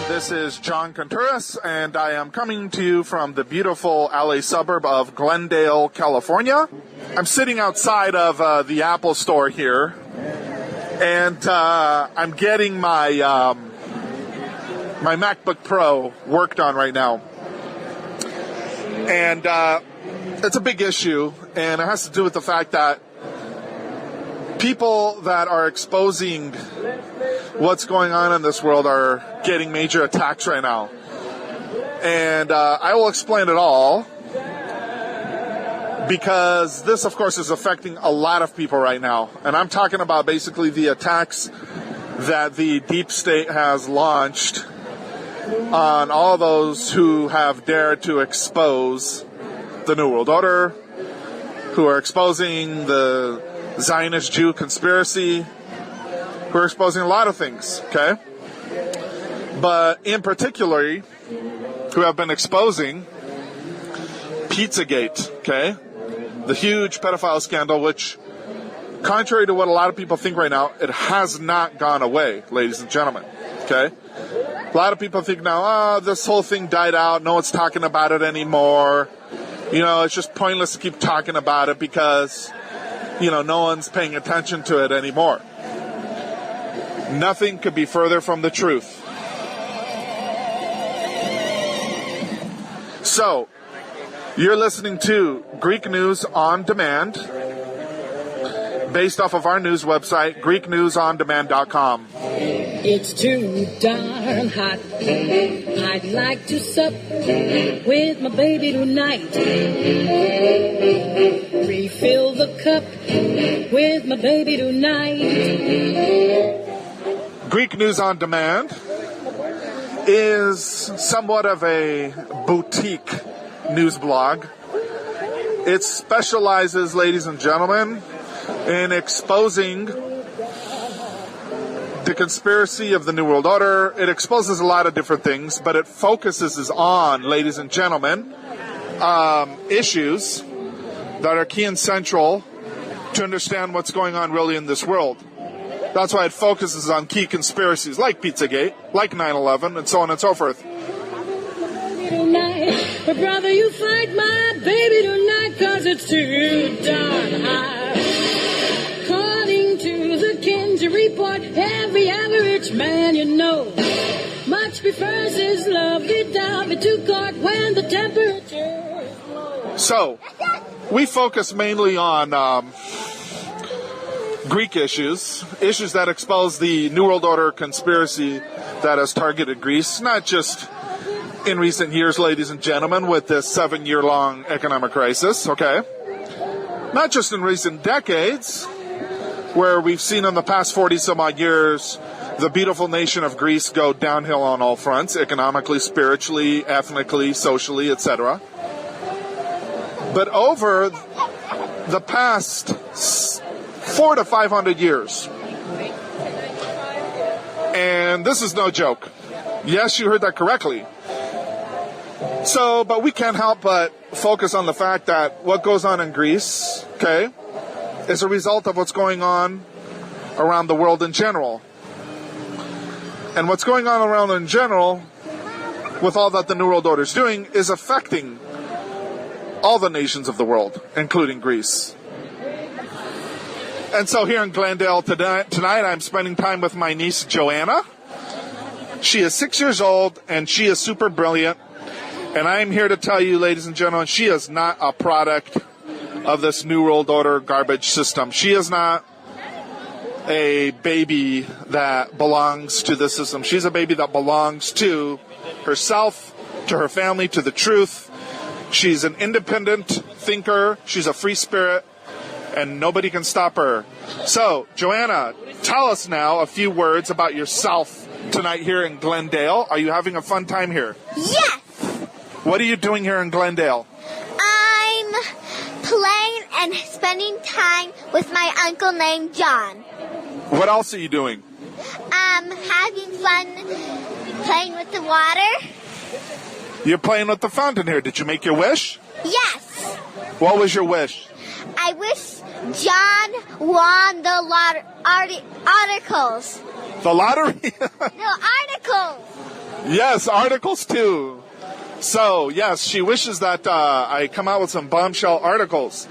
This is John Contreras, and I am coming to you from the beautiful LA suburb of Glendale, California. I'm sitting outside of the Apple store here, and I'm getting my my MacBook Pro worked on right now. And it's a big issue, and it has to do with the fact that people that are exposing what's going on in this world are getting major attacks right now. And I will explain it all, because this, of course, is affecting a lot of people right now. And I'm talking about basically the attacks that the deep state has launched on all those who have dared to expose the New World Order, who are exposing the Zionist Jew conspiracy, who are exposing a lot of things, okay? But in particular, who have been exposing Pizzagate, okay? The huge pedophile scandal, which, contrary to what a lot of people think right now, it has not gone away, ladies and gentlemen, okay? A lot of people think now, this whole thing died out, no one's talking about it anymore. You know, it's just pointless to keep talking about it because, you know, no one's paying attention to it anymore. Nothing could be further from the truth. So, you're listening to Greek News on Demand, based off of our news website, GreekNewsOnDemand.com. It's too darn hot. I'd like to sup with my baby tonight. Refill the cup with my baby tonight. Greek News on Demand is somewhat of a boutique news blog. It specializes, ladies and gentlemen, in exposing the conspiracy of the New World Order. It exposes a lot of different things, but it focuses on, ladies and gentlemen, issues that are key and central to understand what's going on really in this world. That's why it focuses on key conspiracies like Pizzagate, like 9/11, and so on and so forth. But brother, you fight my baby tonight, 'cause it's too darn hot. According to the Kinsey report, every average man you know much prefers his lovely dame to court when the temperature is low. So, we focus mainly on Greek issues that expose the New World Order conspiracy that has targeted Greece, not just in recent years, ladies and gentlemen, with this 7-year-long economic crisis, okay? Not just in recent decades, where we've seen in the past 40-some-odd years the beautiful nation of Greece go downhill on all fronts, economically, spiritually, ethnically, socially, etc. But over the past 400 to 500 years, and this is no joke, Yes, you heard that correctly. So, but we can't help but focus on the fact that what goes on in Greece, okay, is a result of what's going on around the world in general. And what's going on around in general, with all that the New World Order is doing, is affecting all the nations of the world, including Greece. And so here in Glendale tonight I'm spending time with my niece Joanna. She is 6 years old, and she is super brilliant. And I'm here to tell you, ladies and gentlemen, she is not a product of this New World Order garbage system. She is not a baby that belongs to this system. She's a baby that belongs to herself, to her family, to the truth. She's an independent thinker. She's a free spirit, and nobody can stop her. So, Joanna, tell us now a few words about yourself tonight here in Glendale. Are you having a fun time here? Yes! What are you doing here in Glendale? I'm playing and spending time with my uncle named John. What else are you doing? Having fun playing with the water. You're playing with the fountain here. Did you make your wish? Yes! What was your wish? I wish John won the articles. The lottery? No, articles! Yes, articles too. So, yes, she wishes that I come out with some bombshell articles.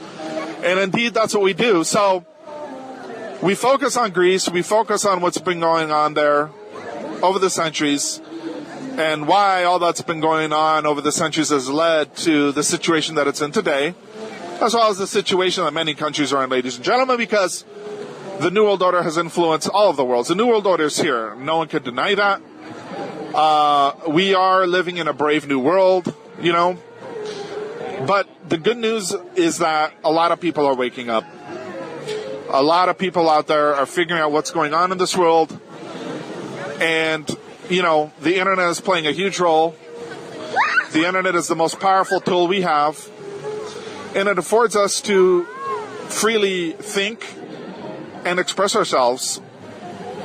And indeed, that's what we do. So, we focus on Greece. We focus on what's been going on there over the centuries and why all that's been going on over the centuries has led to the situation that it's in today, as well as the situation that many countries are in, ladies and gentlemen, because the New World Order has influenced all of the world. The New World Order is here. No one can deny that. We are living in a brave new world, you know. But the good news is that a lot of people are waking up. A lot of people out there are figuring out what's going on in this world. And, you know, the internet is playing a huge role. The internet is the most powerful tool we have. And it affords us to freely think and express ourselves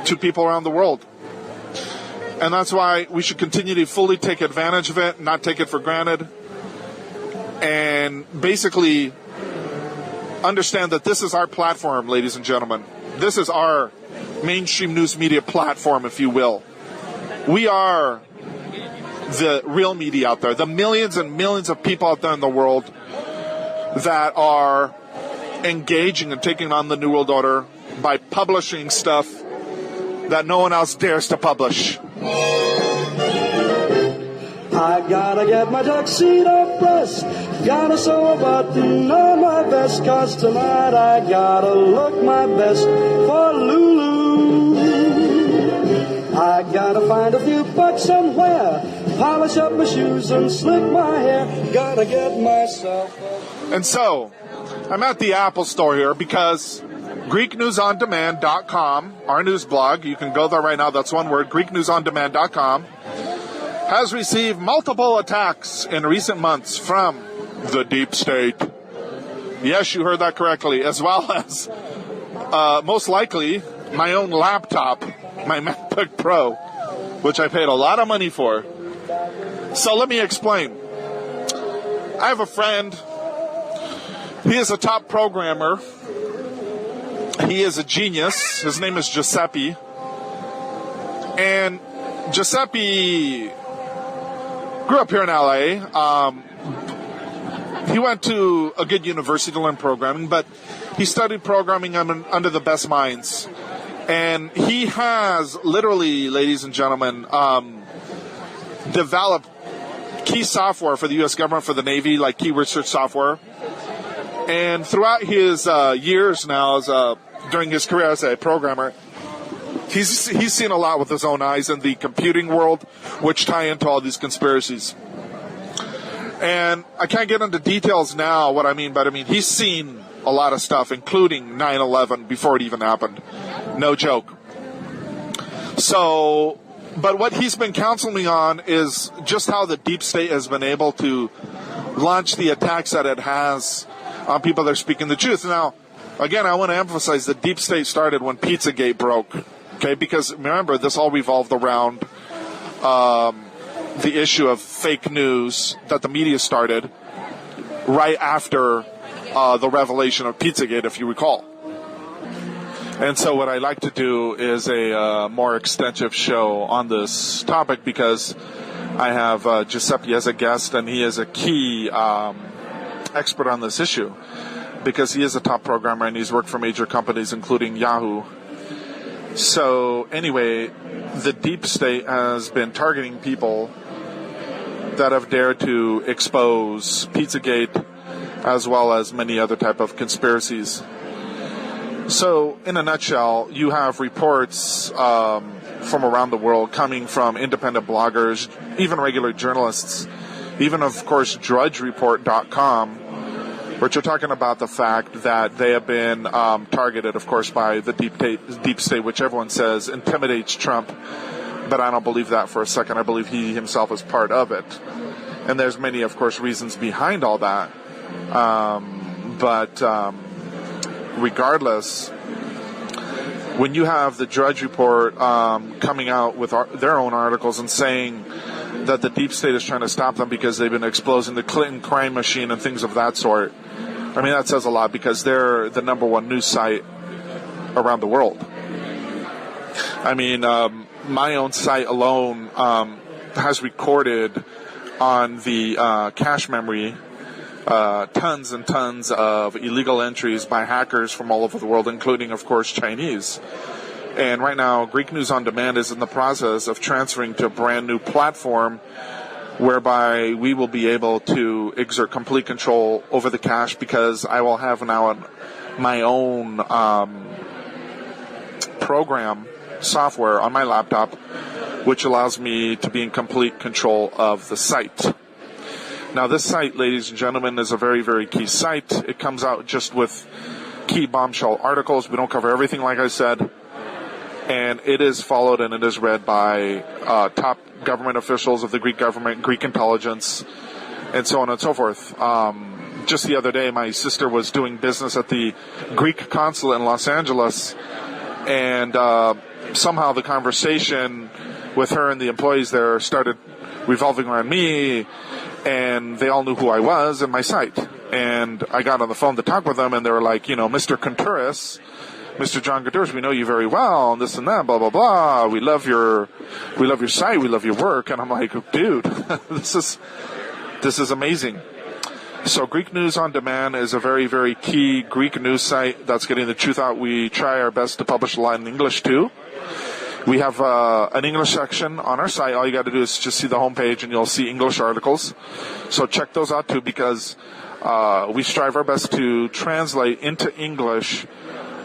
to people around the world. And that's why we should continue to fully take advantage of it, not take it for granted. And basically understand that this is our platform, ladies and gentlemen. This is our mainstream news media platform, if you will. We are the real media out there, the millions and millions of people out there in the world that are engaging and taking on the New World Order by publishing stuff that no one else dares to publish. I gotta get my tuxedo pressed, gotta sew a button on my vest, 'cause tonight I gotta look my best for Lulu. I gotta find a few bucks somewhere, polish up my shoes and slick my hair, gotta get myself a... And so, I'm at the Apple Store here because GreekNewsOnDemand.com, our news blog, you can go there right now, that's one word, GreekNewsOnDemand.com, has received multiple attacks in recent months from the deep state. Yes, you heard that correctly, as well as, most likely, my own laptop, my MacBook Pro, which I paid a lot of money for. So let me explain. I have a friend. He is a top programmer. He is a genius. His name is Giuseppe. And Giuseppe grew up here in LA. He went to a good university to learn programming, but he studied programming under the best minds. And he has literally, ladies and gentlemen, developed key software for the U.S. government, for the Navy, like key research software. And throughout his years now, during his career as a programmer, he's seen a lot with his own eyes in the computing world, which tie into all these conspiracies. And I can't get into details now what I mean, but I mean, he's seen a lot of stuff, including 9/11, before it even happened. No joke. So, but what he's been counseling me on is just how the deep state has been able to launch the attacks that it has on people that are speaking the truth. Now, again, I want to emphasize the deep state started when Pizzagate broke. Okay, because remember, this all revolved around the issue of fake news that the media started right after the revelation of Pizzagate, if you recall. And so what I like to do is a more extensive show on this topic because I have Giuseppe as a guest, and he is a key expert on this issue because he is a top programmer and he's worked for major companies, including Yahoo. So anyway, the deep state has been targeting people that have dared to expose Pizzagate as well as many other type of conspiracies. So in a nutshell, you have reports from around the world coming from independent bloggers, even regular journalists, even of course drudgereport.com, which are talking about the fact that they have been targeted, of course, by the deep state, which everyone says intimidates Trump. But I don't believe that for a second. I believe he himself is part of it. And there's many, of course, reasons behind all that. But regardless, when you have the Drudge Report coming out with their own articles and saying that the deep state is trying to stop them because they've been exposing the Clinton crime machine and things of that sort, I mean, that says a lot because they're the number one news site around the world. I mean, my own site alone has recorded on the cache memory tons and tons of illegal entries by hackers from all over the world, including, of course, Chinese. And right now, Greek News On Demand is in the process of transferring to a brand new platform whereby we will be able to exert complete control over the cache because I will have now my own program software on my laptop, which allows me to be in complete control of the site. Now, this site, ladies and gentlemen, is a very, very key site. It comes out just with key bombshell articles. We don't cover everything, like I said. And it is followed and it is read by top government officials of the Greek government, Greek intelligence, and so on and so forth. Just the other day, my sister was doing business at the Greek consulate in Los Angeles, and somehow the conversation with her and the employees there started revolving around me, and they all knew who I was and my site. And I got on the phone to talk with them, and they were like, you know, Mr. Contreras, Mr. John Contreras, we know you very well, and this and that, blah, blah, blah. We love your site, we love your work. And I'm like, dude, this is amazing. So Greek News On Demand is a very, very key Greek news site that's getting the truth out. We try our best to publish a lot in English, too. We have an English section on our site. All you got to do is just see the homepage, and you'll see English articles. So check those out, too, because we strive our best to translate into English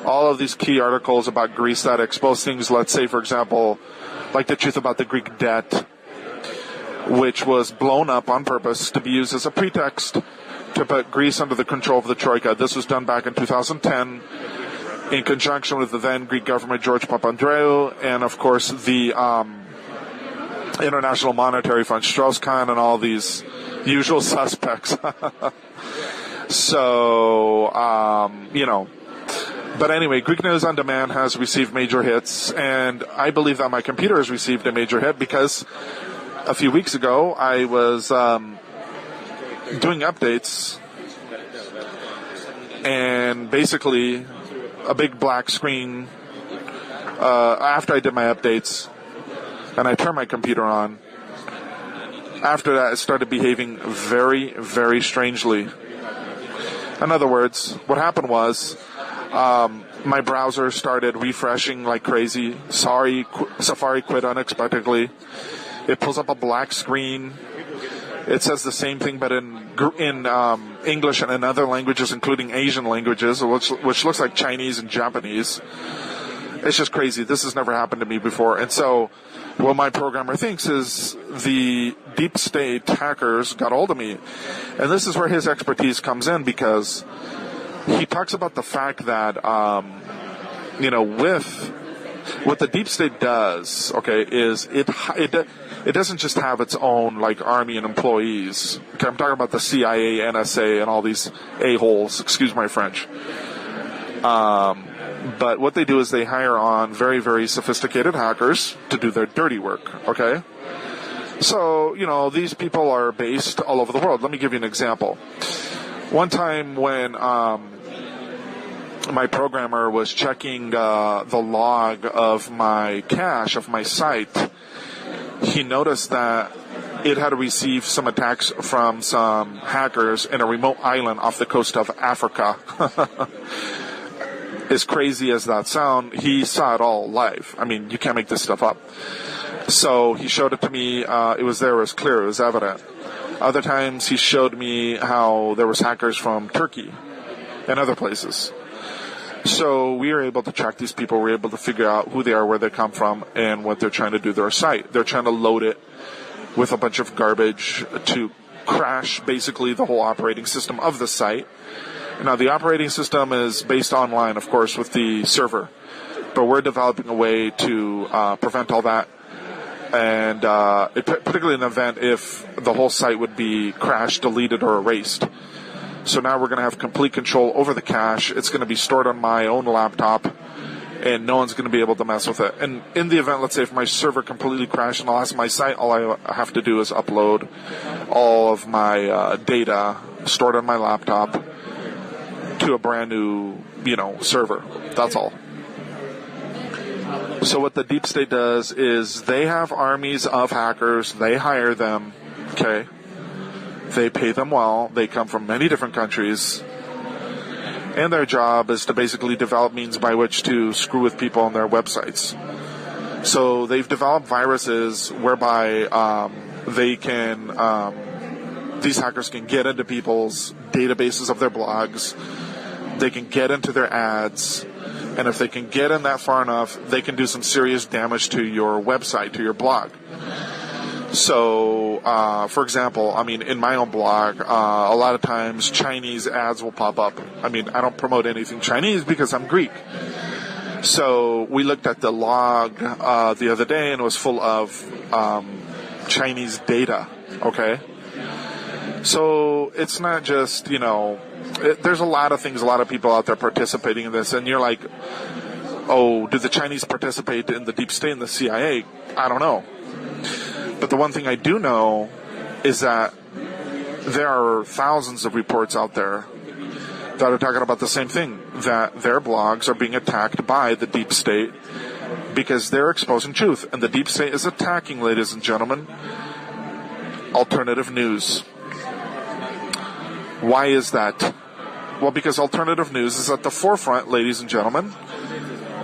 all of these key articles about Greece that expose things, let's say, for example, like the truth about the Greek debt, which was blown up on purpose to be used as a pretext to put Greece under the control of the Troika. This was done back in 2010 in conjunction with the then Greek government, George Papandreou, and, of course, the International Monetary Fund, Strauss-Kahn, and all these usual suspects. So, you know. But anyway, Greek News On Demand has received major hits, and I believe that my computer has received a major hit because a few weeks ago I was doing updates, and basically a big black screen after I did my updates, and I turned my computer on. After that, it started behaving very, very strangely. In other words, what happened was my browser started refreshing like crazy. Safari quit unexpectedly. It pulls up a black screen. It says the same thing, but in English and in other languages, including Asian languages, which looks like Chinese and Japanese. It's just crazy. This has never happened to me before. And so what my programmer thinks is the deep state hackers got hold of me. And this is where his expertise comes in, because he talks about the fact that, with what the deep state does, okay, is it doesn't just have its own, like, army and employees. Okay, I'm talking about the CIA, NSA, and all these a-holes, excuse my French. But what they do is they hire on very, very sophisticated hackers to do their dirty work, okay? So, these people are based all over the world. Let me give you an example. One time when my programmer was checking the log of my cache, of my site, he noticed that it had received some attacks from some hackers in a remote island off the coast of Africa. As crazy as that sounds, he saw it all live. I mean, you can't make this stuff up. So he showed it to me. It was there. It was clear. It was evident. Other times he showed me how there was hackers from Turkey and other places. So we were able to track these people. We were able to figure out who they are, where they come from, and what they're trying to do to their site. They're trying to load it with a bunch of garbage to crash basically the whole operating system of the site. Now, the operating system is based online, of course, with the server. But we're developing a way to prevent all that. And particularly in the event if the whole site would be crashed, deleted, or erased. So now we're going to have complete control over the cache. It's going to be stored on my own laptop, and no one's going to be able to mess with it. And in the event, let's say if my server completely crashed and I lost my site, all I have to do is upload all of my data stored on my laptop to a brand new, server. That's all. So what the deep state does is they have armies of hackers. They hire them, okay? They pay them well. They come from many different countries. And their job is to basically develop means by which to screw with people on their websites. So they've developed viruses whereby these hackers can get into people's databases of their blogs. They can get into their ads. And if they can get in that far enough, they can do some serious damage to your website, to your blog. So, for example, in my own blog, a lot of times Chinese ads will pop up. I don't promote anything Chinese because I'm Greek. So we looked at the log the other day, and it was full of Chinese data, okay? So it's not just, there's a lot of things, a lot of people out there participating in this, and you're like, oh, do the Chinese participate in the deep state and the CIA? I don't know. But the one thing I do know is that there are thousands of reports out there that are talking about the same thing, that their blogs are being attacked by the deep state because they're exposing truth. And the deep state is attacking, ladies and gentlemen, alternative news. Why is that? Well, because alternative news is at the forefront, ladies and gentlemen,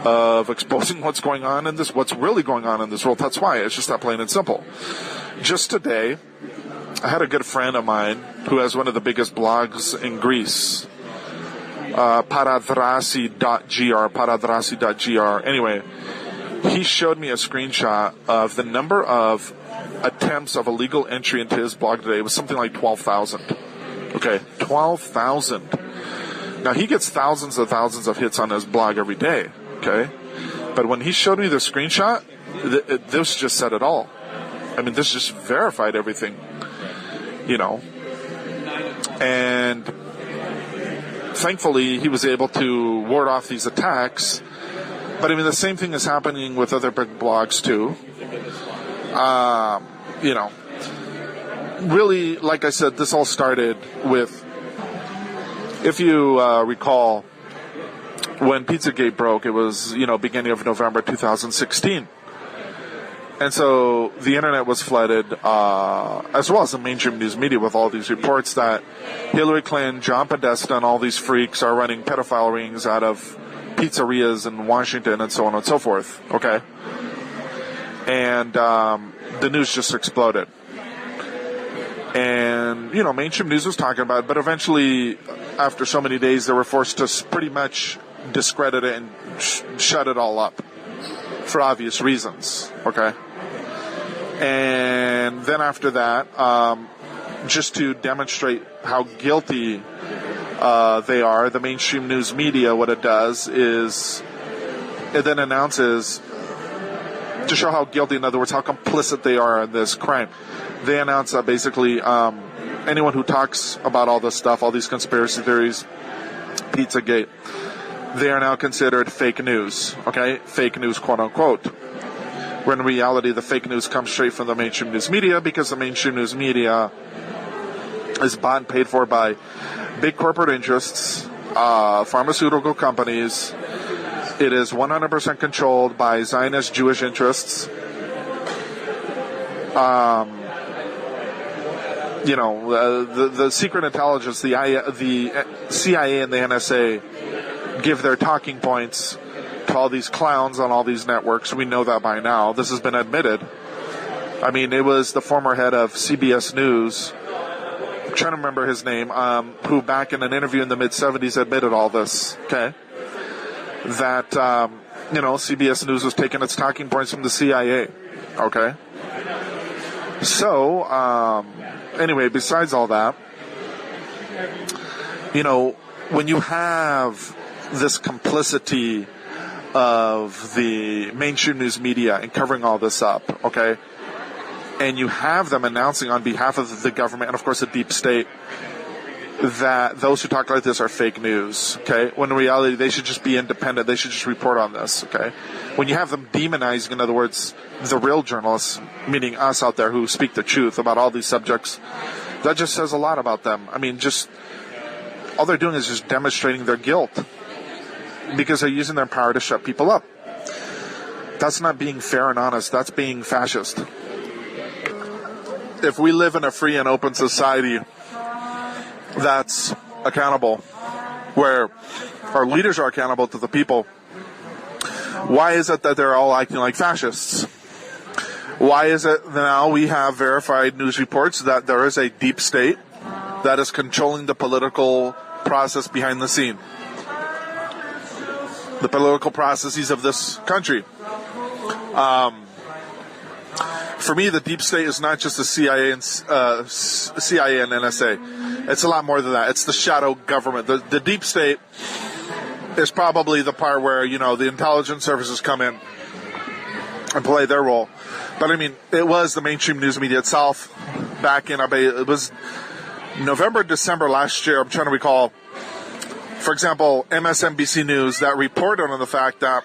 of exposing what's going on in this, what's really going on in this world. That's why. It's just that plain and simple. Just today, I had a good friend of mine who has one of the biggest blogs in Greece, paradrasi.gr. Anyway, he showed me a screenshot of the number of attempts of illegal entry into his blog today. It was something like 12,000. Okay, 12,000. Now, he gets thousands of hits on his blog every day, okay? But when he showed me the screenshot, this just said it all. This just verified everything, And thankfully, he was able to ward off these attacks. But, the same thing is happening with other big blogs, too. Really, like I said, this all started with, if you recall, when Pizzagate broke, it was, beginning of November 2016. And so the internet was flooded, as well as the mainstream news media, with all these reports that Hillary Clinton, John Podesta, and all these freaks are running pedophile rings out of pizzerias in Washington and so on and so forth, okay? And the news just exploded. And, mainstream news was talking about it, but eventually, after so many days, they were forced to pretty much discredit it and shut it all up for obvious reasons, okay? And then after that, just to demonstrate how guilty they are, the mainstream news media, what it does is it then announces, to show how guilty, in other words, how complicit they are in this crime, they announce that basically anyone who talks about all this stuff, all these conspiracy theories, Pizzagate, they are now considered fake news, okay? Fake news, quote unquote. when in reality the fake news comes straight from the mainstream news media, because the mainstream news media is bought and paid for by big corporate interests, pharmaceutical companies. It is 100% controlled by Zionist Jewish interests. The secret intelligence, the CIA and the NSA give their talking points to all these clowns on all these networks. We know that by now. This has been admitted. I mean, it was the former head of CBS News, I'm trying to remember his name, who back in an interview in the mid-'70s admitted all this, okay? That, CBS News was taking its talking points from the CIA, okay? So, anyway, besides all that, when you have this complicity of the mainstream news media in covering all this up, okay, and you have them announcing on behalf of the government and, of course, the deep state that those who talk like this are fake news, okay, when in reality they should just be independent, they should just report on this, okay? When you have them demonizing, in other words, the real journalists, meaning us out there who speak the truth about all these subjects, that just says a lot about them. I mean, just all they're doing is just demonstrating their guilt because they're using their power to shut people up. That's not being fair and honest. That's being fascist. If we live in a free and open society that's accountable, where our leaders are accountable to the people, why is it that they're all acting like fascists? Why is it now we have verified news reports that there is a deep state that is controlling the political process behind the scene? The political processes of this country. For me, the deep state is not just the CIA and NSA. It's a lot more than that. It's the shadow government. The deep state is probably the part where, the intelligence services come in and play their role. But I mean, it was the mainstream news media itself back in, it was November, December last year. I'm trying to recall, for example, MSNBC News that reported on the fact that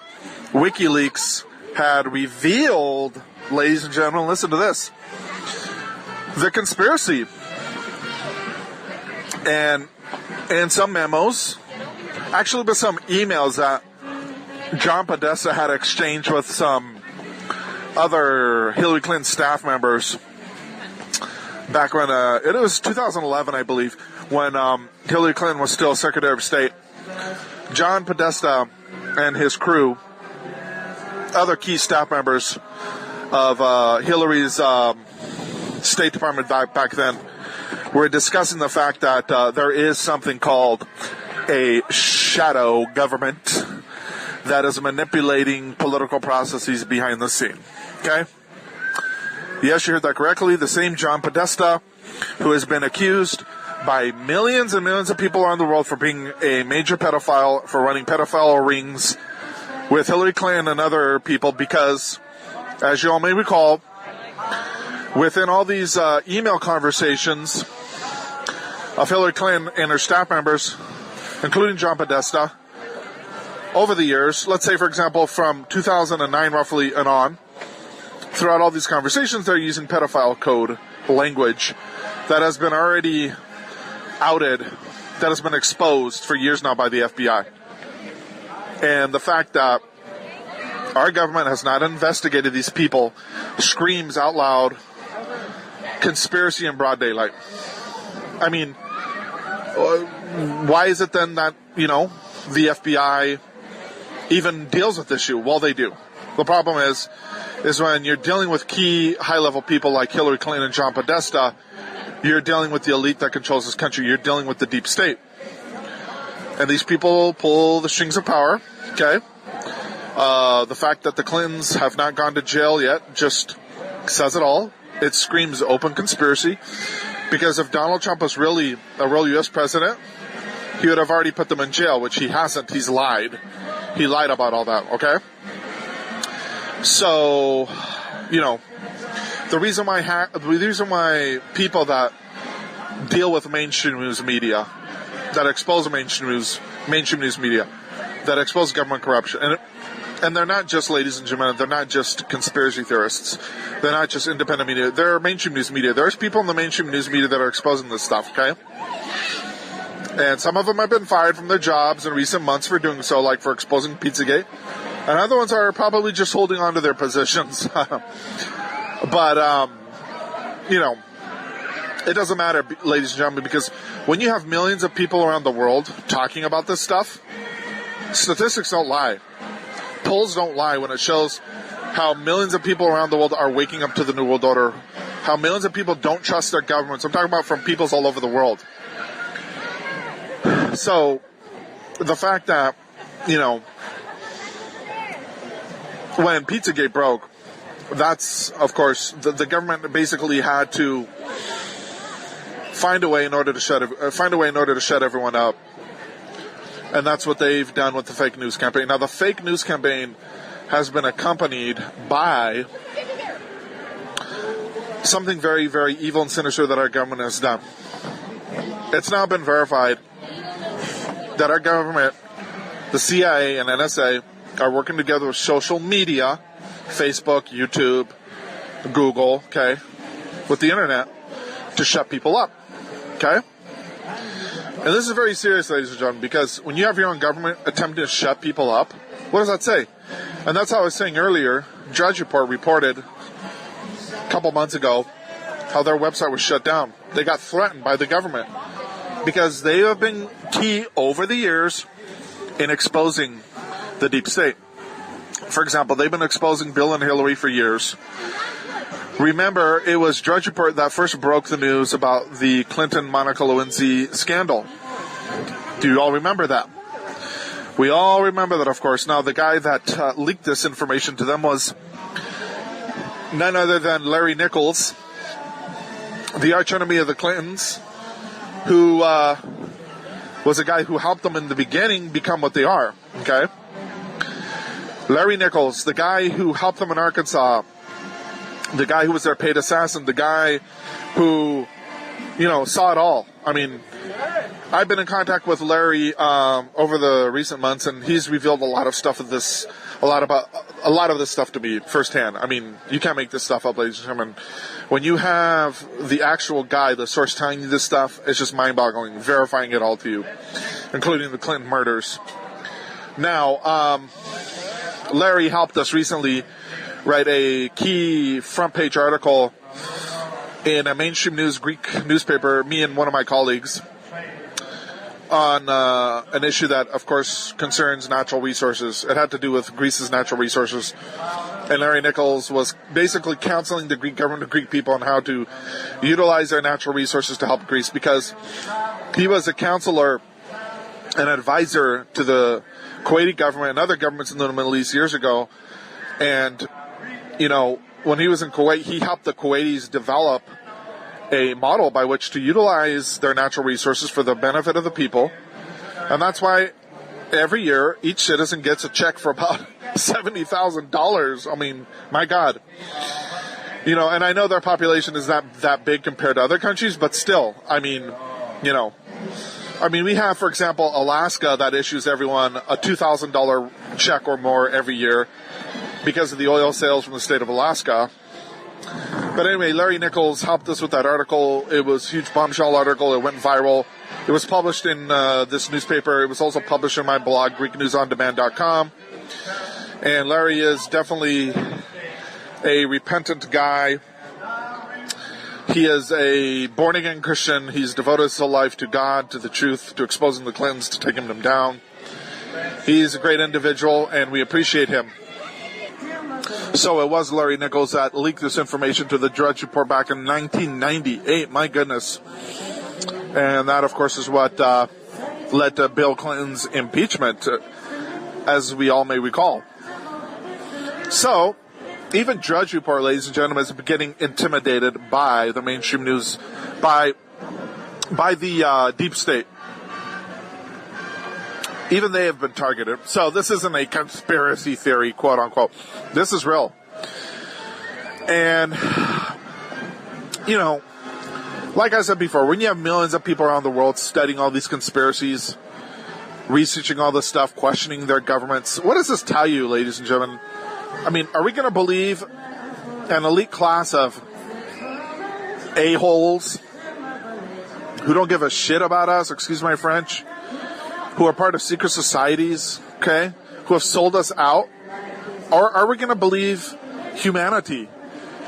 WikiLeaks had revealed, ladies and gentlemen, listen to this, the conspiracy. And some memos, actually with some emails that John Podesta had exchanged with some other Hillary Clinton staff members back when, it was 2011, I believe, when Hillary Clinton was still Secretary of State. John Podesta and his crew, other key staff members of Hillary's State Department back then, were discussing the fact that there is something called a shadow government that is manipulating political processes behind the scene. Okay? Yes, you heard that correctly. The same John Podesta, who has been accused by millions and millions of people around the world for being a major pedophile, for running pedophile rings with Hillary Clinton and other people, because, as you all may recall, within all these email conversations of Hillary Clinton and her staff members, including John Podesta, over the years, let's say, for example, from 2009 roughly and on, throughout all these conversations, they're using pedophile code language that has been already outed, that has been exposed for years now by the FBI. And the fact that our government has not investigated these people screams out loud conspiracy in broad daylight. I mean, why is it then that, the FBI even deals with this issue? Well, they do. The problem is when you're dealing with key high-level people like Hillary Clinton and John Podesta, you're dealing with the elite that controls this country. You're dealing with the deep state. And these people pull the strings of power, okay? The fact that the Clintons have not gone to jail yet just says it all. It screams open conspiracy. Because if Donald Trump was really a real U.S. president, he would have already put them in jail, which he hasn't. He's lied. He lied about all that, okay? So, the reason why people that deal with mainstream news media, that expose mainstream news media, that expose government corruption, And they're not just, ladies and gentlemen, they're not just conspiracy theorists. They're not just independent media. They're mainstream news media. There's people in the mainstream news media that are exposing this stuff, okay? And some of them have been fired from their jobs in recent months for doing so, like for exposing Pizzagate. And other ones are probably just holding on to their positions. But, you know, it doesn't matter, ladies and gentlemen, because when you have millions of people around the world talking about this stuff, statistics don't lie. Polls don't lie when it shows how millions of people around the world are waking up to the New World Order, how millions of people don't trust their governments. I'm talking about from peoples all over the world. So, the fact that, you know, when Pizzagate broke, that's, of course, the government basically had to find a way in order to shut everyone up. And that's what they've done with the fake news campaign. Now, the fake news campaign has been accompanied by something very, very evil and sinister that our government has done. It's now been verified that our government, the CIA and NSA, are working together with social media, Facebook, YouTube, Google, okay, with the internet, to shut people up, okay? And this is very serious, ladies and gentlemen, because when you have your own government attempting to shut people up, what does that say? And that's how I was saying earlier, Drudge Report reported a couple months ago how their website was shut down. They got threatened by the government because they have been key over the years in exposing the deep state. For example, they've been exposing Bill and Hillary for years. Remember, it was Drudge Report that first broke the news about the Clinton-Monica Lewinsky scandal. Do you all remember that? We all remember that, of course. Now, the guy that leaked this information to them was none other than Larry Nichols, the archenemy of the Clintons, who was a guy who helped them in the beginning become what they are, okay? Larry Nichols, the guy who helped them in Arkansas, the guy who was their paid assassin, the guy who, you know, saw it all. I mean, I've been in contact with Larry over the recent months, and he's revealed a lot of stuff of this, a lot of this stuff to me firsthand. I mean, you can't make this stuff up, ladies and gentlemen. When you have the actual guy, the source telling you this stuff, it's just mind-boggling, verifying it all to you, including the Clinton murders. Now, Larry helped us recently write a key front-page article in a mainstream news Greek newspaper, me and one of my colleagues, on an issue that, of course, concerns natural resources. It had to do with Greece's natural resources. And Larry Nichols was basically counseling the Greek government, the Greek people, on how to utilize their natural resources to help Greece, because he was a counselor and advisor to the Kuwaiti government and other governments in the Middle East years ago. And, you know, when he was in Kuwait, he helped the Kuwaitis develop a model by which to utilize their natural resources for the benefit of the people. And that's why every year each citizen gets a check for about $70,000. I mean, my God. You know, and I know their population is not that big compared to other countries, but still, I mean, you know, I mean, we have, for example, Alaska that issues everyone a $2,000 check or more every year because of the oil sales from the state of Alaska. But anyway, Larry Nichols helped us with that article. It was a huge bombshell article. It went viral. It was published in this newspaper. It was also published in my blog, GreekNewsOnDemand.com. And Larry is definitely a repentant guy. He is a born-again Christian. He's devoted his whole life to God, to the truth, to exposing the Clintons, to taking them down. He's a great individual, and we appreciate him. So it was Larry Nichols that leaked this information to the Drudge Report back in 1998. My goodness. And that, of course, is what led to Bill Clinton's impeachment, as we all may recall. So, even Drudge Report, ladies and gentlemen, is getting intimidated by the mainstream news, by the deep state. Even they have been targeted. So this isn't a conspiracy theory, quote unquote. This is real. And, you know, like I said before, when you have millions of people around the world studying all these conspiracies, researching all this stuff, questioning their governments. What does this tell you, ladies and gentlemen? I mean, are we going to believe an elite class of a-holes who don't give a shit about us, excuse my French, who are part of secret societies, okay, who have sold us out? Or are we going to believe humanity?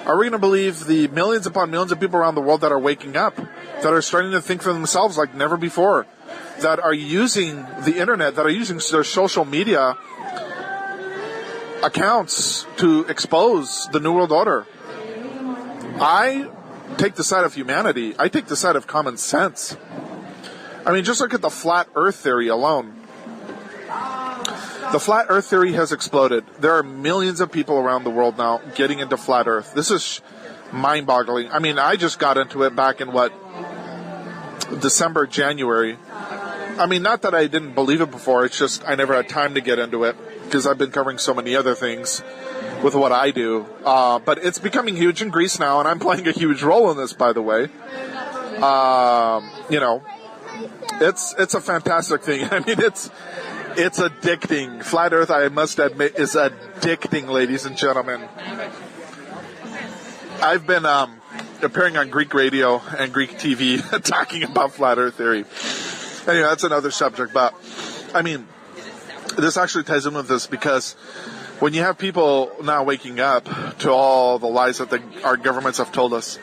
Are we going to believe the millions upon millions of people around the world that are waking up, that are starting to think for themselves like never before, that are using the internet, that are using their social media accounts to expose the New World Order? I take the side of humanity. I take the side of common sense. I mean, just look at the flat earth theory alone. The flat earth theory has exploded. There are millions of people around the world now getting into flat earth. This is mind-boggling. I mean, I just got into it back in, December, January. I mean, not that I didn't believe it before. It's just I never had time to get into it because I've been covering so many other things with what I do. But it's becoming huge in Greece now, and I'm playing a huge role in this, by the way. It's a fantastic thing. I mean, it's addicting. Flat Earth, I must admit, is addicting, ladies and gentlemen. I've been appearing on Greek radio and Greek TV talking about Flat Earth theory. Anyway, that's another subject. But, I mean, this actually ties in with this because when you have people now waking up to all the lies that our governments have told us,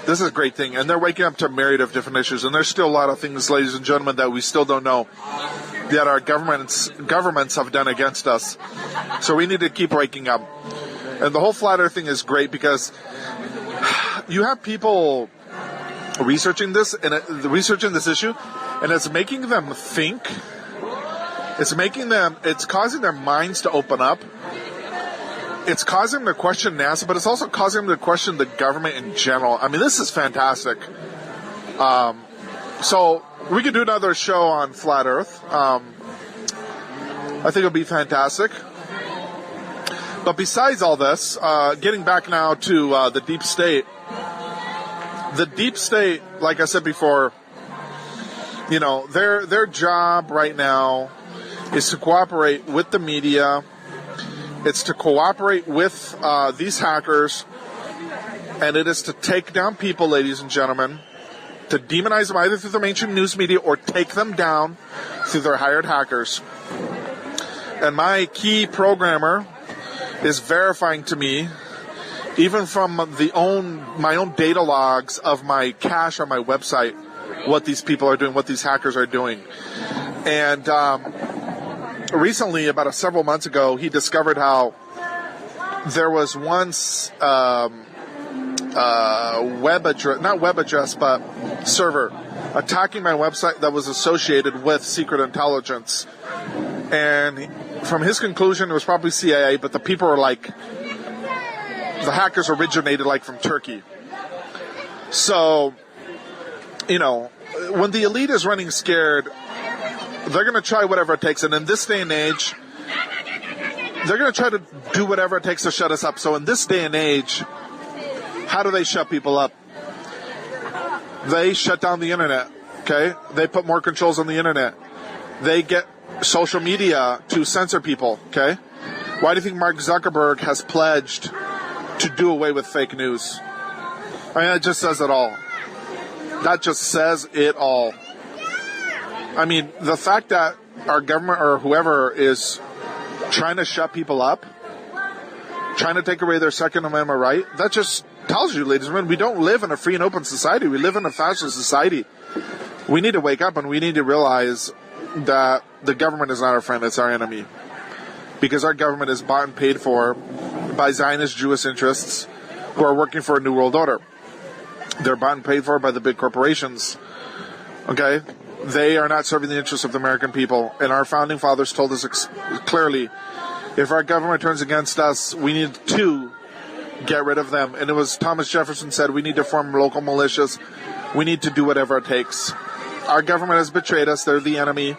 this is a great thing. And they're waking up to a myriad of different issues. And there's still a lot of things, ladies and gentlemen, that we still don't know that our governments have done against us. So we need to keep waking up. And the whole flat earth thing is great because you have people researching this issue, and it's making them think. It's causing their minds to open up. It's causing them to question NASA, but it's also causing them to question the government in general. I mean, this is fantastic. So we could do another show on Flat Earth. I think it'll be fantastic. But besides all this, getting back now to the deep state. The deep state, like I said before, their job right now is to cooperate with the media. It's to cooperate with these hackers, and it is to take down people, ladies and gentlemen, to demonize them either through the mainstream news media or take them down through their hired hackers. And my key programmer is verifying to me, even from my own data logs of my cache on my website, what these people are doing, what these hackers are doing. And recently, about several months ago, he discovered how there was once server attacking my website that was associated with secret intelligence. And from his conclusion, it was probably CIA, but the people were like, the hackers originated from Turkey. So, when the elite is running scared, they're going to try whatever it takes. And in this day and age, they're going to try to do whatever it takes to shut us up. So in this day and age, how do they shut people up? They shut down the internet, okay? They put more controls on the internet. They get social media to censor people, okay? Why do you think Mark Zuckerberg has pledged to do away with fake news? I mean, that just says it all. That just says it all. I mean, the fact that our government or whoever is trying to shut people up, trying to take away their Second Amendment right, that just tells you, ladies and gentlemen, we don't live in a free and open society. We live in a fascist society. We need to wake up and we need to realize that the government is not our friend, it's our enemy. Because our government is bought and paid for by Zionist Jewish interests who are working for a New World Order. They're bought and paid for by the big corporations. Okay? They are not serving the interests of the American people. And our founding fathers told us clearly, if our government turns against us, we need to get rid of them. And it was Thomas Jefferson said, we need to form local militias. We need to do whatever it takes. Our government has betrayed us. They're the enemy.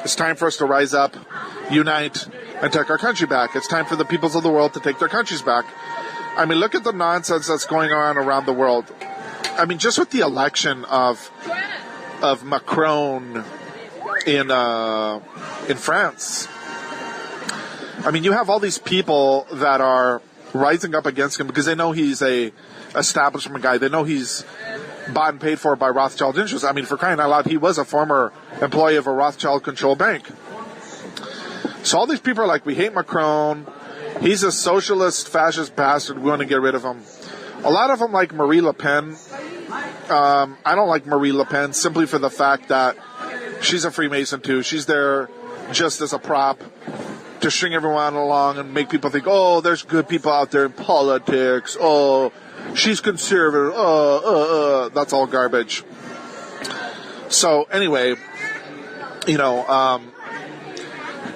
It's time for us to rise up, unite, and take our country back. It's time for the peoples of the world to take their countries back. I mean, look at the nonsense that's going on around the world. I mean, just with the election of Macron in France. I mean, you have all these people that are rising up against him because they know he's a establishment guy. They know he's bought and paid for by Rothschild interests. I mean, for crying out loud, he was a former employee of a Rothschild-controlled bank. So all these people are like, we hate Macron. He's a socialist, fascist bastard. We want to get rid of him. A lot of them like Marie Le Pen. I don't like Marie Le Pen simply for the fact that she's a Freemason too. She's there just as a prop to string everyone along and make people think, oh, there's good people out there in politics. Oh, she's conservative. That's all garbage. So anyway,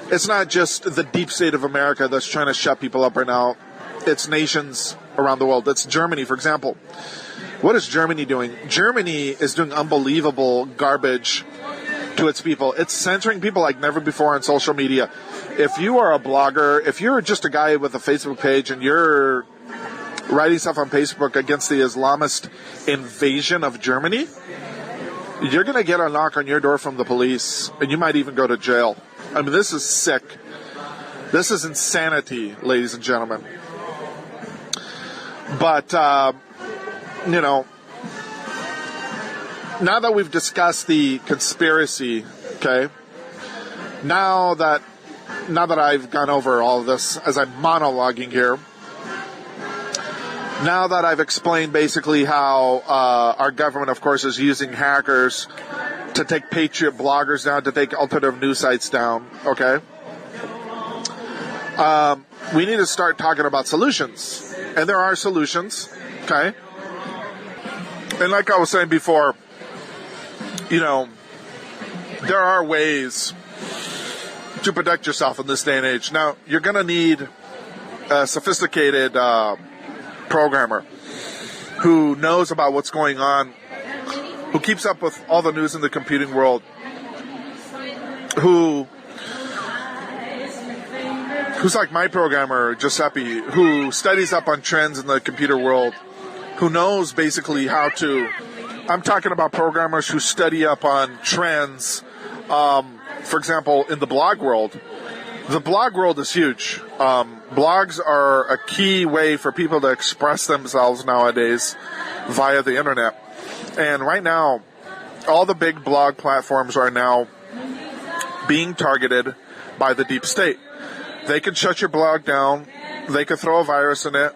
it's not just the deep state of America that's trying to shut people up right now. It's nations around the world. It's Germany, for example. What is Germany doing? Germany is doing unbelievable garbage to its people. It's censoring people like never before on social media. If you are a blogger, if you're just a guy with a Facebook page and you're writing stuff on Facebook against the Islamist invasion of Germany, you're going to get a knock on your door from the police, and you might even go to jail. I mean, this is sick. This is insanity, ladies and gentlemen. But, now that we've discussed the conspiracy, okay, now that I've gone over all of this as I'm monologuing here, now that I've explained basically how our government, of course, is using hackers to take patriot bloggers down, to take alternative news sites down, okay, we need to start talking about solutions. And there are solutions, okay? And like I was saying before, there are ways to protect yourself in this day and age. Now, you're going to need a sophisticated programmer who knows about what's going on, who keeps up with all the news in the computing world, who's like my programmer, Giuseppe, who studies up on trends in the computer world, who knows basically how to... I'm talking about programmers who study up on trends, for example, in the blog world. The blog world is huge. Blogs are a key way for people to express themselves nowadays via the internet. And right now, all the big blog platforms are now being targeted by the deep state. They can shut your blog down. They can throw a virus in it.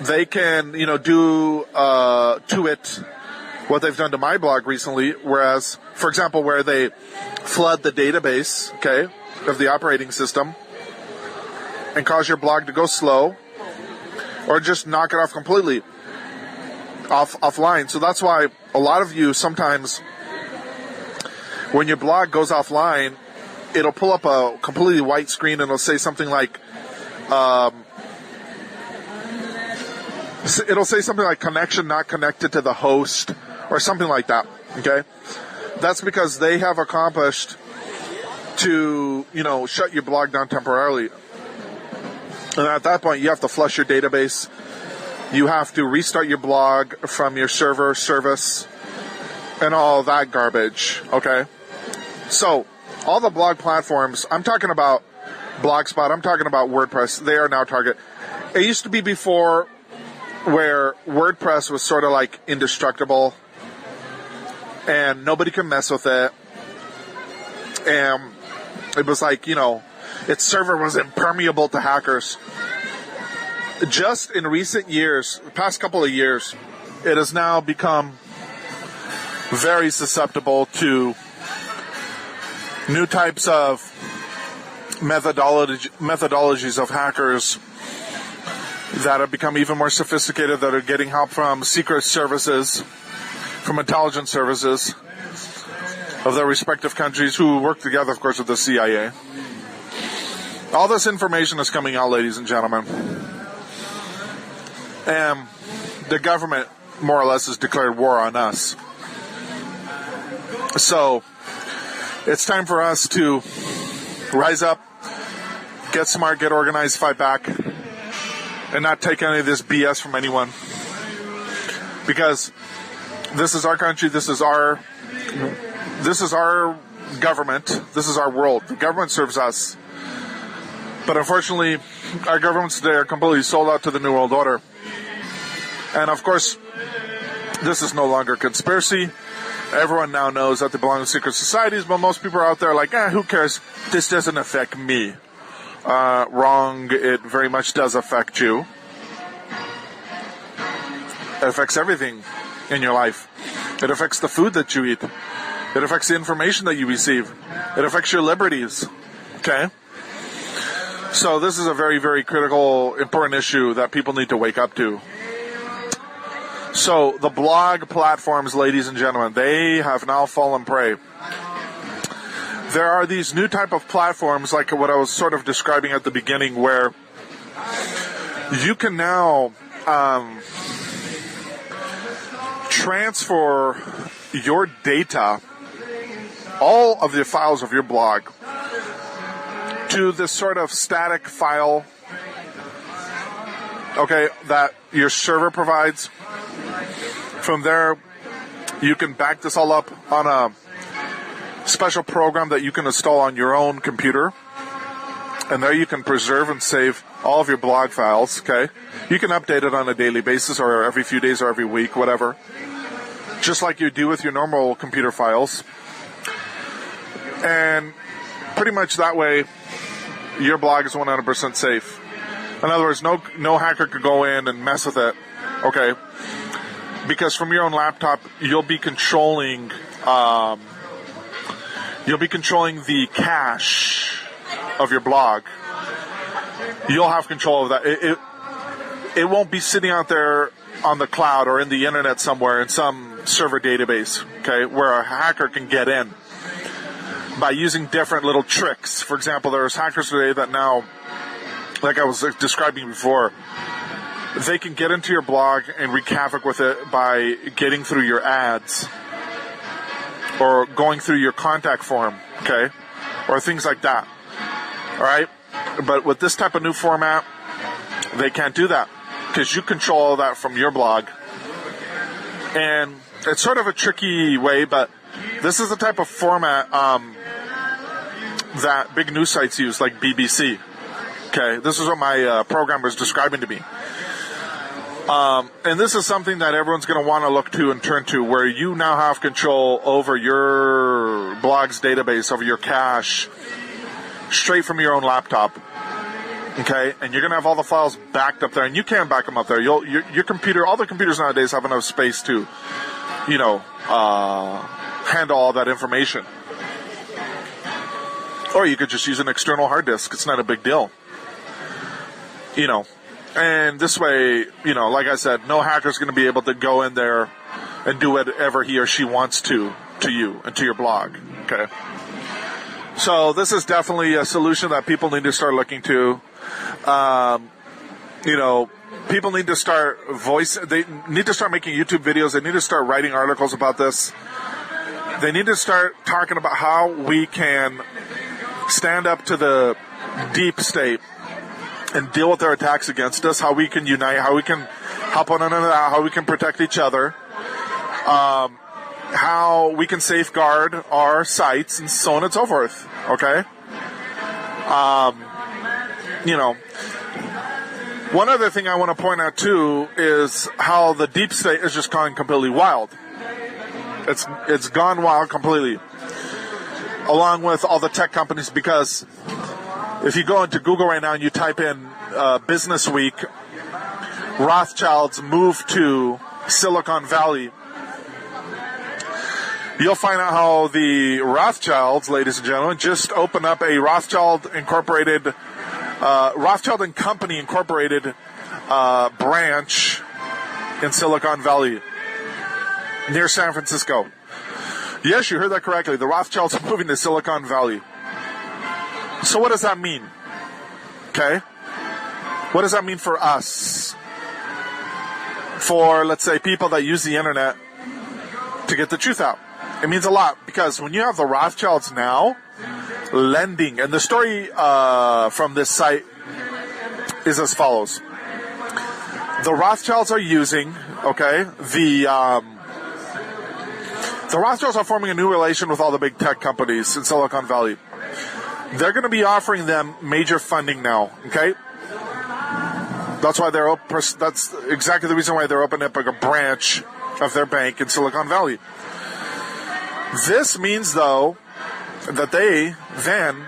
They can, do to it what they've done to my blog recently, whereas, for example, where they flood the database, okay, of the operating system and cause your blog to go slow or just knock it off completely offline. So that's why a lot of you sometimes, when your blog goes offline, it'll pull up a completely white screen and it'll say something like, connection not connected to the host or something like that, okay? That's because they have accomplished to, shut your blog down temporarily. And at that point, you have to flush your database. You have to restart your blog from your server service and all that garbage, okay? So, all the blog platforms, I'm talking about Blogspot, I'm talking about WordPress, they are now target. It used to be before where WordPress was sort of like indestructible and nobody could mess with it. And it was like, its server was impermeable to hackers. Just in recent years, the past couple of years, it has now become very susceptible to new types of methodologies of hackers that have become even more sophisticated, that are getting help from secret services, from intelligence services of their respective countries who work together, of course, with the CIA. All this information is coming out, ladies and gentlemen. And the government, more or less, has declared war on us. So, it's time for us to rise up, get smart, get organized, fight back, and not take any of this BS from anyone. Because this is our country, this is our government. This is our world. The government serves us. But unfortunately, our governments today are completely sold out to the New World Order. And of course, this is no longer a conspiracy. Everyone now knows that they belong to secret societies, but most people are out there like, who cares? This doesn't affect me. Wrong. It very much does affect you. It affects everything in your life. It affects the food that you eat. It affects the information that you receive. It affects your liberties. Okay? So this is a very, very critical, important issue that people need to wake up to. So the blog platforms, ladies and gentlemen, they have now fallen prey. There are these new type of platforms, like what I was sort of describing at the beginning, where you can now transfer your data, all of the files of your blog, to this sort of static file, okay, that your server provides. From there, you can back this all up on a special program that you can install on your own computer. And there you can preserve and save all of your blog files, okay? You can update it on a daily basis or every few days or every week, whatever. Just like you do with your normal computer files. And pretty much that way, your blog is 100% safe. In other words, no hacker could go in and mess with it, okay? Because from your own laptop, you'll be controlling the cache of your blog. You'll have control of that. It won't be sitting out there on the cloud or in the internet somewhere in some server database, okay, where a hacker can get in by using different little tricks. For example, there's hackers today that now, like I was describing before, they can get into your blog and wreak havoc with it by getting through your ads or going through your contact form, okay, or things like that. All right? But with this type of new format, they can't do that because you control all that from your blog. And it's sort of a tricky way, but this is the type of format that big news sites use, like BBC. Okay, this is what my programmer is describing to me. And this is something that everyone's going to want to look to and turn to, where you now have control over your blog's database, over your cache, straight from your own laptop. Okay, and you're going to have all the files backed up there, and you can back them up there. Your computer, all the computers nowadays have enough space to, handle all that information. Or you could just use an external hard disk. It's not a big deal. And this way, like I said, no hacker's going to be able to go in there and do whatever he or she wants to you and to your blog. Okay. So this is definitely a solution that people need to start looking to. People need to start they need to start making YouTube videos. They need to start writing articles about this. They need to start talking about how we can stand up to the deep state and deal with their attacks against us, how we can unite, how we can help one another out, how we can protect each other, how we can safeguard our sites, and so on and so forth, okay? One other thing I want to point out, too, is how the deep state is just gone completely wild. It's gone wild completely, along with all the tech companies, because if you go into Google right now and you type in Business Week, Rothschild's move to Silicon Valley, you'll find out how the Rothschilds, ladies and gentlemen, just opened up a Rothschild and Company Incorporated branch in Silicon Valley, near San Francisco. Yes, you heard that correctly. The Rothschilds are moving to Silicon Valley. So what does that mean? Okay? What does that mean for us? For, let's say, people that use the internet to get the truth out. It means a lot, because when you have the Rothschilds now lending, and the story from this site is as follows. The Rothschilds are using, okay, The Rothschilds are forming a new relation with all the big tech companies in Silicon Valley. They're going to be offering them major funding now, okay? That's why that's exactly the reason why they're opening up a branch of their bank in Silicon Valley. This means, though, that they then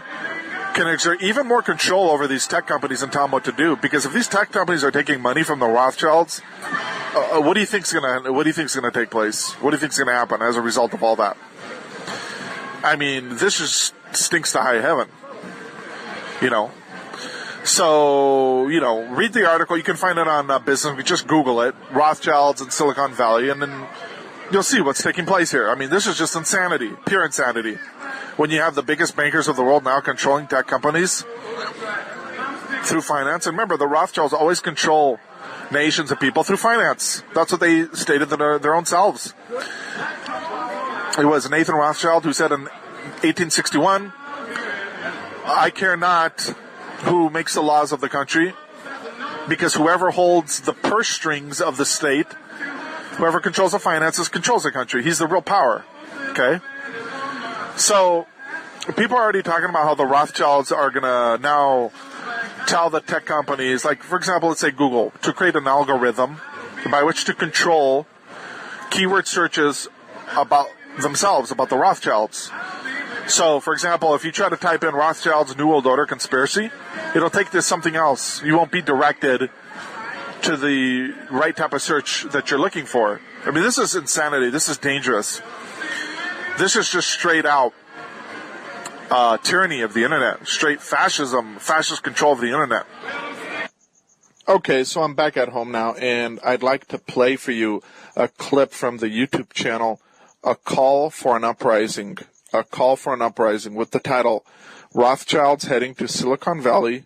can exert even more control over these tech companies and tell them what to do. Because if these tech companies are taking money from the Rothschilds, what do you think's gonna take place? What do you think's gonna happen as a result of all that? I mean, this just stinks to high heaven. So, read the article. You can find it on Business. Just Google it, Rothschilds in Silicon Valley, and then you'll see what's taking place here. I mean, this is just insanity, pure insanity. When you have the biggest bankers of the world now controlling tech companies through finance. And remember, the Rothschilds always control nations and people through finance. That's what they stated their own selves. It was Nathan Rothschild who said in 1861, I care not who makes the laws of the country, because whoever holds the purse strings of the state, whoever controls the finances, controls the country. He's the real power. Okay? So, people are already talking about how the Rothschilds are going to now tell the tech companies, like, for example, let's say Google, to create an algorithm by which to control keyword searches about themselves, about the Rothschilds. So, for example, if you try to type in Rothschild's New World Order conspiracy, it'll take to something else. You won't be directed to the right type of search that you're looking for. I mean, this is insanity. This is dangerous. This is just straight out tyranny of the internet, straight fascism, fascist control of the internet. Okay, so I'm back at home now, and I'd like to play for you a clip from the YouTube channel, A Call for an Uprising. A Call for an Uprising, with the title, Rothschilds Heading to Silicon Valley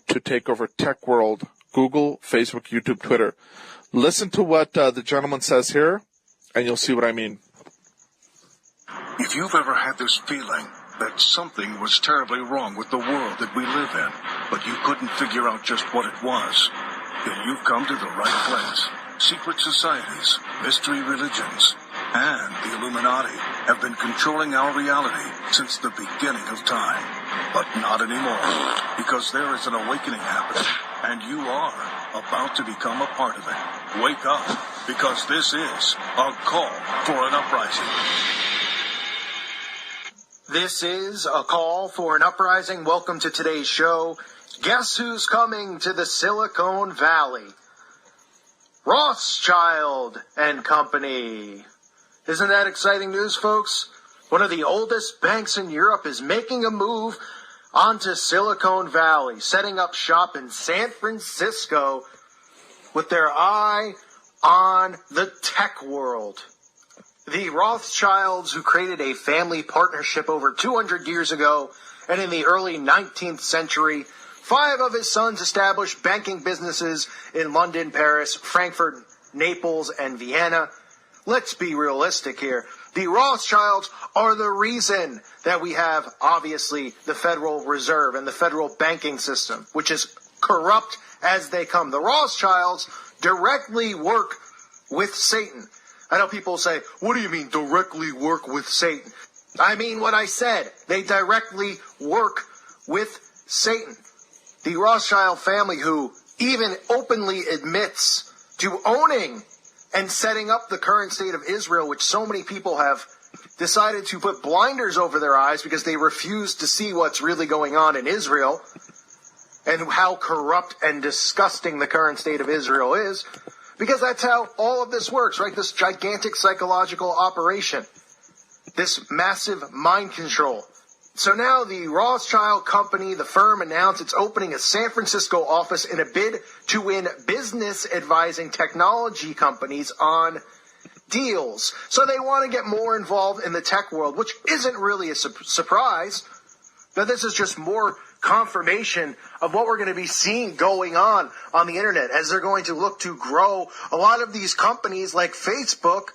to Take Over Tech World, Google, Facebook, YouTube, Twitter. Listen to what the gentleman says here, and you'll see what I mean. If you've ever had this feeling that something was terribly wrong with the world that we live in, but you couldn't figure out just what it was, then you've come to the right place. Secret societies, mystery religions, and the Illuminati have been controlling our reality since the beginning of time. But not anymore, because there is an awakening happening, and you are about to become a part of it. Wake up, because this is A Call for an Uprising. This is A Call for an Uprising. Welcome to today's show. Guess who's coming to the Silicon Valley? Rothschild and Company. Isn't that exciting news, folks? One of the oldest banks in Europe is making a move onto Silicon Valley, setting up shop in San Francisco with their eye on the tech world. The Rothschilds, who created a family partnership over 200 years ago, and in the early 19th century, 5 of his sons established banking businesses in London, Paris, Frankfurt, Naples, and Vienna. Let's be realistic here. The Rothschilds are the reason that we have, obviously, the Federal Reserve and the federal banking system, which is corrupt as they come. The Rothschilds directly work with Satan. I know people say, what do you mean directly work with Satan? I mean what I said. They directly work with Satan. The Rothschild family, who even openly admits to owning and setting up the current state of Israel, which so many people have decided to put blinders over their eyes because they refuse to see what's really going on in Israel and how corrupt and disgusting the current state of Israel is. Because that's how all of this works, right? This gigantic psychological operation. This massive mind control. So now the Rothschild Company, the firm, announced it's opening a San Francisco office in a bid to win business advising technology companies on deals. So they want to get more involved in the tech world, which isn't really a surprise. But this is just more confirmation of what we're going to be seeing going on the internet as they're going to look to grow a lot of these companies like Facebook,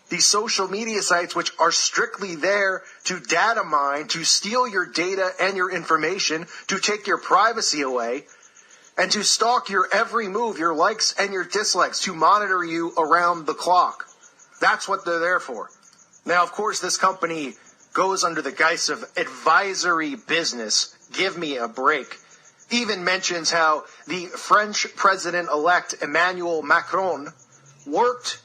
these social media sites, which are strictly there to data mine, to steal your data and your information, to take your privacy away, and to stalk your every move, your likes and your dislikes, to monitor you around the clock. That's what they're there for. Now, of course, this company goes under the guise of advisory business. Give me a break. Even mentions how the French president-elect Emmanuel Macron worked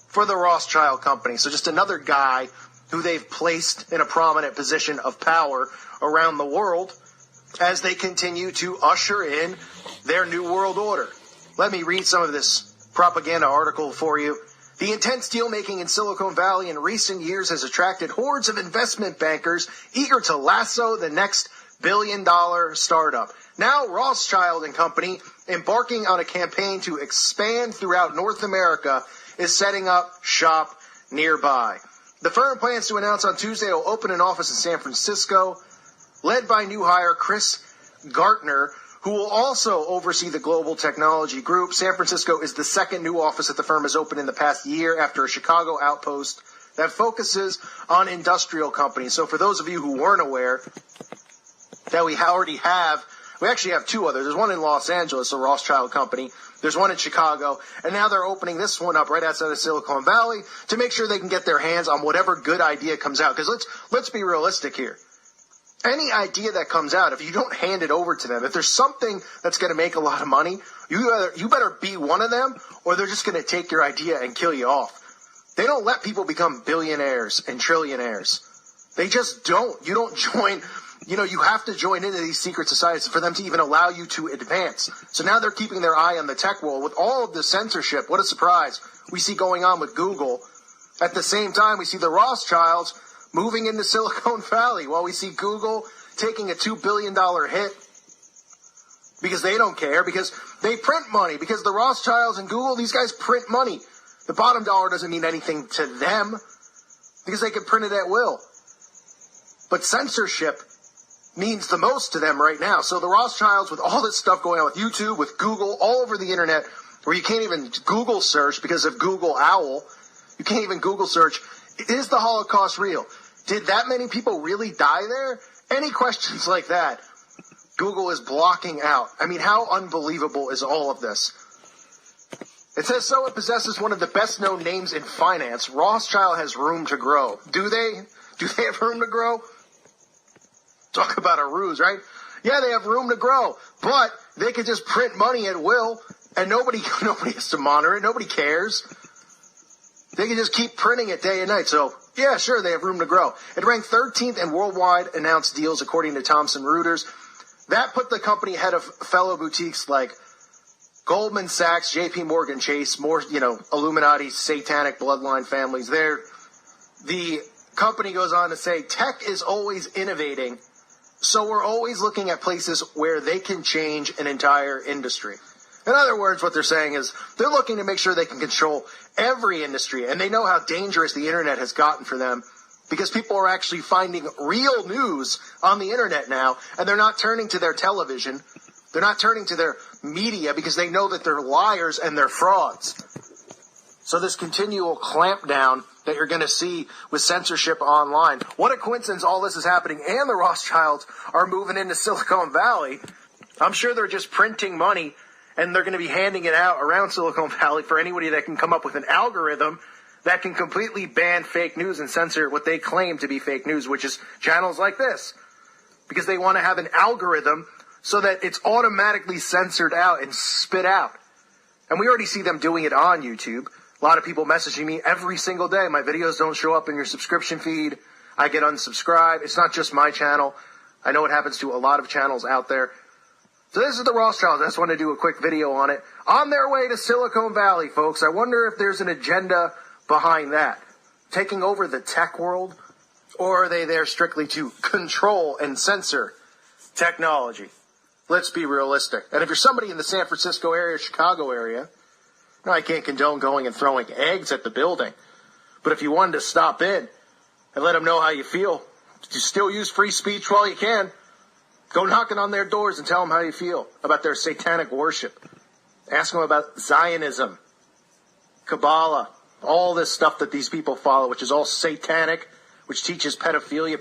for the Rothschild Company. So just another guy who they've placed in a prominent position of power around the world as they continue to usher in their New World Order. Let me read some of this propaganda article for you. The intense deal-making in Silicon Valley in recent years has attracted hordes of investment bankers eager to lasso the next billion-dollar startup. Now Rothschild and Company, embarking on a campaign to expand throughout North America, is setting up shop nearby. The firm plans to announce on Tuesday it will open an office in San Francisco, led by new hire Chris Gartner, who will also oversee the global technology group. San Francisco is the second new office that the firm has opened in the past year after a Chicago outpost that focuses on industrial companies. So for those of you who weren't aware that we actually have two others. There's one in Los Angeles, the Rothschild Company. There's one in Chicago. And now they're opening this one up right outside of Silicon Valley to make sure they can get their hands on whatever good idea comes out. Because let's be realistic here. Any idea that comes out, if you don't hand it over to them, if there's something that's going to make a lot of money, you better be one of them, or they're just going to take your idea and kill you off. They don't let people become billionaires and trillionaires. They just don't. You don't join, you have to join into these secret societies for them to even allow you to advance. So now they're keeping their eye on the tech world with all of the censorship. What a surprise we see going on with Google. At the same time, we see the Rothschilds moving into Silicon Valley while we see Google taking a $2 billion hit because they don't care, because they print money, because the Rothschilds and Google, these guys print money. The bottom dollar doesn't mean anything to them because they can print it at will. But censorship means the most to them right now. So the Rothschilds, with all this stuff going on with YouTube, with Google, all over the internet, where you can't even Google search because of Google Owl, you can't even Google search, is the Holocaust real? Did that many people really die there? Any questions like that, Google is blocking out. I mean, how unbelievable is all of this? It says, so it possesses one of the best-known names in finance. Rothschild has room to grow. Do they? Do they have room to grow? Talk about a ruse, right? Yeah, they have room to grow, but they could just print money at will, and nobody has to monitor it. Nobody cares. They can just keep printing it day and night. So, yeah, sure, they have room to grow. It ranked 13th in worldwide announced deals, according to Thomson Reuters. That put the company ahead of fellow boutiques like Goldman Sachs, JP Morgan Chase, more, Illuminati, satanic bloodline families there. The company goes on to say, tech is always innovating, so we're always looking at places where they can change an entire industry. In other words, what they're saying is they're looking to make sure they can control every industry, and they know how dangerous the internet has gotten for them because people are actually finding real news on the internet now, and they're not turning to their television. They're not turning to their media because they know that they're liars and they're frauds. So this continual clampdown that you're going to see with censorship online, what a coincidence all this is happening, and the Rothschilds are moving into Silicon Valley. I'm sure they're just printing money, and they're going to be handing it out around Silicon Valley for anybody that can come up with an algorithm that can completely ban fake news and censor what they claim to be fake news, which is channels like this. Because they want to have an algorithm so that it's automatically censored out and spit out. And we already see them doing it on YouTube. A lot of people messaging me every single day. My videos don't show up in your subscription feed. I get unsubscribed. It's not just my channel. I know it happens to a lot of channels out there. So this is the Rothschilds. I just want to do a quick video on it. On their way to Silicon Valley, folks. I wonder if there's an agenda behind that. Taking over the tech world? Or are they there strictly to control and censor technology? Let's be realistic. And if you're somebody in the San Francisco area, Chicago area, now I can't condone going and throwing eggs at the building. But if you wanted to stop in and let them know how you feel, you still use free speech while you can. Go knocking on their doors and tell them how you feel about their satanic worship. Ask them about Zionism, Kabbalah, all this stuff that these people follow, which is all satanic, which teaches pedophilia,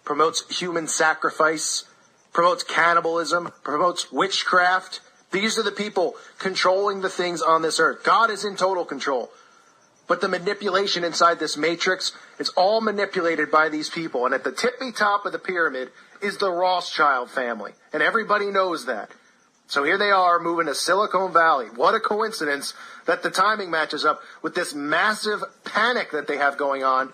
promotes human sacrifice, promotes cannibalism, promotes witchcraft. These are the people controlling the things on this earth. God is in total control. But the manipulation inside this matrix, it's all manipulated by these people. And at the tippy top of the pyramid is the Rothschild family. And everybody knows that. So here they are moving to Silicon Valley. What a coincidence that the timing matches up with this massive panic that they have going on,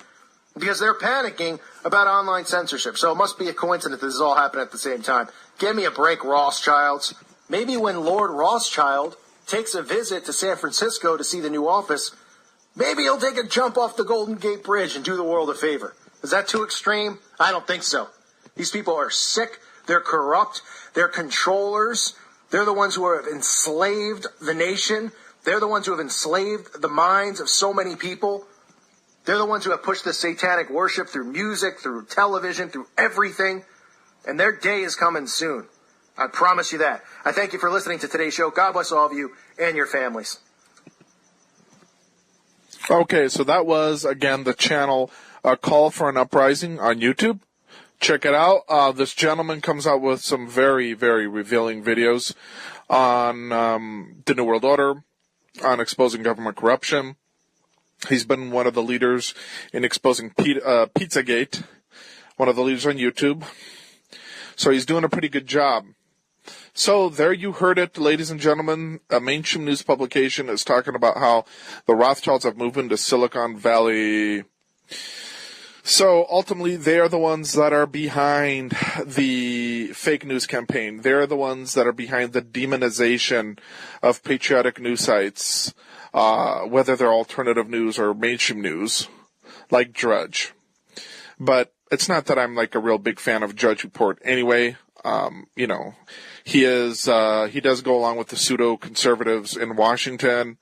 because they're panicking about online censorship. So it must be a coincidence this is all happening at the same time. Give me a break, Rothschilds. Maybe when Lord Rothschild takes a visit to San Francisco to see the new office, maybe he'll take a jump off the Golden Gate Bridge and do the world a favor. Is that too extreme? I don't think so. These people are sick. They're corrupt. They're controllers. They're the ones who have enslaved the nation. They're the ones who have enslaved the minds of so many people. They're the ones who have pushed the satanic worship through music, through television, through everything. And their day is coming soon. I promise you that. I thank you for listening to today's show. God bless all of you and your families. Okay, so that was, again, the channel Call for an Uprising on YouTube. Check it out. This gentleman comes out with some very, very revealing videos on the New World Order, on exposing government corruption. He's been one of the leaders in exposing Pizzagate, one of the leaders on YouTube. So he's doing a pretty good job. So there you heard it, ladies and gentlemen. A mainstream news publication is talking about how the Rothschilds have moved into Silicon Valley. So ultimately, they are the ones that are behind the fake news campaign. They're the ones that are behind the demonization of patriotic news sites, whether they're alternative news or mainstream news, like Drudge. But it's not that I'm like a real big fan of Drudge Report anyway. He does go along with the pseudo-conservatives in Washington.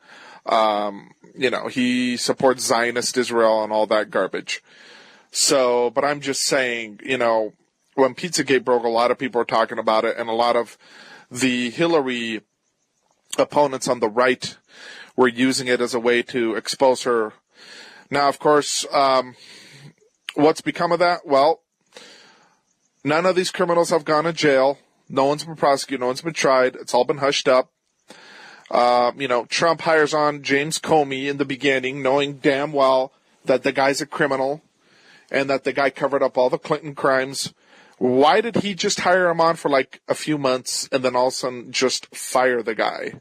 He supports Zionist Israel and all that garbage. So, but I'm just saying, when Pizzagate broke, a lot of people were talking about it, and a lot of the Hillary opponents on the right were using it as a way to expose her. Now, of course, what's become of that? Well, none of these criminals have gone to jail. No one's been prosecuted. No one's been tried. It's all been hushed up. Trump hires on James Comey in the beginning, knowing damn well that the guy's a criminal and that the guy covered up all the Clinton crimes. Why did he just hire him on for like a few months and then all of a sudden just fire the guy?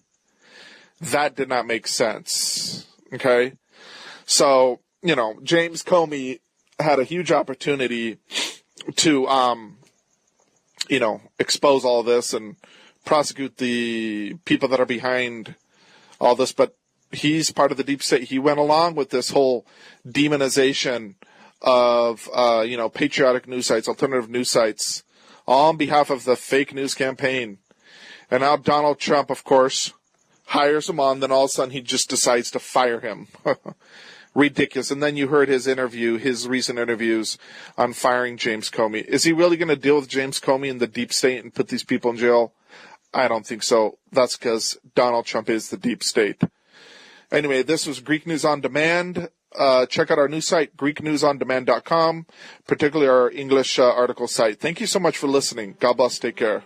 That did not make sense. Okay? So, James Comey had a huge opportunity to, expose all this and prosecute the people that are behind all this, but he's part of the deep state. He went along with this whole demonization of, patriotic news sites, alternative news sites, all on behalf of the fake news campaign. And now Donald Trump, of course, hires him on, then all of a sudden he just decides to fire him. Ridiculous. And then you heard his recent interviews on firing James Comey. Is he really going to deal with James Comey and the deep state and put these people in jail? I don't think so. That's because Donald Trump is the deep state. Anyway, this was Greek News on Demand. Check out our new site, GreekNewsOnDemand.com, particularly our English article site. Thank you so much for listening. God bless. Take care.